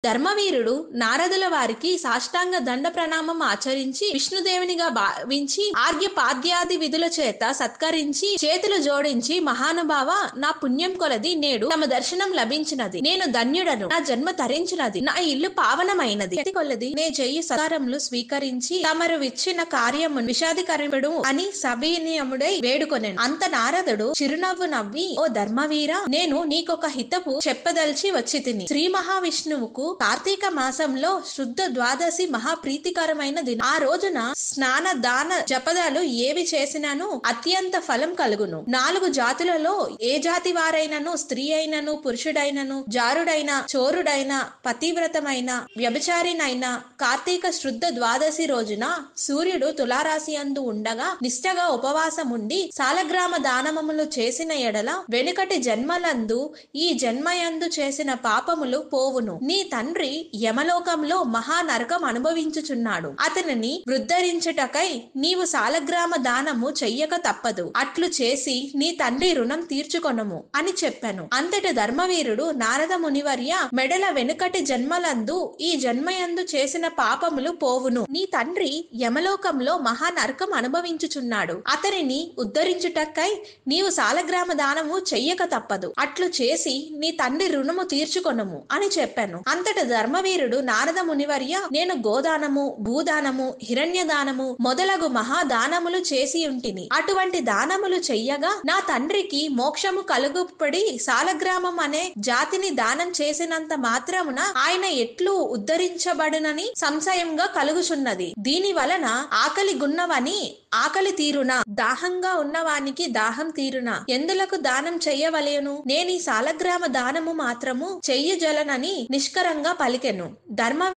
ధర్మవీరుడు నారదుల వారికి సాష్టాంగ దండ ప్రణామం ఆచరించి విష్ణుదేవునిగా భావించి ఆర్ఘ్యపాద్యాది విధుల చేత సత్కరించి చేతులు జోడించి, మహానుభావ, నా పుణ్యం కొలది నేడు తమ దర్శనం లభించినది. నేను ధన్యుడను. నా జన్మ తరించినది. నా ఇల్లు పావనమైనది. కొలది నే చెయ్యి సత్కారములు స్వీకరించి తమరు విచ్చిన కార్యము విషాదికరముడు అని సవినయముడై వేడుకొనెను. అంత నారదుడు చిరునవ్వు నవ్వి, ఓ ధర్మవీర, నేను నీకొక హితపు చెప్పదలిచి వచ్చితిని. శ్రీ మహావిష్ణువుకు కార్తీక మాసంలో శుద్ధ ద్వాదశి మహాప్రీతికరమైన దినం. ఆ రోజున స్నాన దాన జపదాలు ఏవి చేసినాను అత్యంత ఫలం కలుగును. 4 జాతులలో ఏ జాతి వారైనను, స్త్రీ అయినను, పురుషుడైనను, జారుడైన, చోరుడైన, పతివ్రతమైన, వ్యభిచారినైన కార్తీక శుద్ధ ద్వాదశి రోజున సూర్యుడు తులారాశి అందు ఉండగా నిష్టగా ఉపవాసముండి సాలగ్రామ దానములు చేసిన ఎడల వెనుకటి జన్మలందు ఈ జన్మయందు చేసిన పాపములు పోవును. నీ తండ్రి యమలోకంలో మహానరకం అనుభవించుచున్నాడు. అతనిని వృద్ధరించుటకై నీవు సాలగ్రామ దానము చెయ్యక తప్పదు. అట్లు చేసి నీ తండ్రి రుణం తీర్చుకొనుము అని చెప్పాను. అంతటి ధర్మవీరుడు, నారద మునివర్య, మెడల వెనుకటి జన్మలందు ఈ జన్మయందు చేసిన పాపములు పోవును. నీ తండ్రి యమలోకంలో మహానరకం అనుభవించుచున్నాడు. అతనిని ఉద్ధరించుటకై నీవు సాలగ్రామ దానము చెయ్యక తప్పదు. అట్లు చేసి నీ తండ్రి రుణము తీర్చుకొనుము అని చెప్పాను. అంతట ధర్మవీరుడు, నారద మునివర్య, నేను గోదానము, భూదానము, హిరణ్య దానము మొదలగు మహాదానములు చేసి ఉంటిని. అటువంటి దానములు చెయ్యగా నా తండ్రికి మోక్షము కలుగుపడి సాలగ్రామం అనే జాతిని దానం చేసినంత మాత్రమున ఆయన ఎట్లు ఉద్ధరించబడునని సంశయంగా కలుగుచున్నది. దీని వలన ఆకలి గున్నవని ఆకలి తీరునా, దాహంగా ఉన్నవానికి దాహం తీరునా, ఎందులకు దానం చెయ్యవలెను? నేనీ సాలగ్రామ దానము మాత్రము చెయ్యజలనని నిష్కరంగా పలికెను. ధర్మ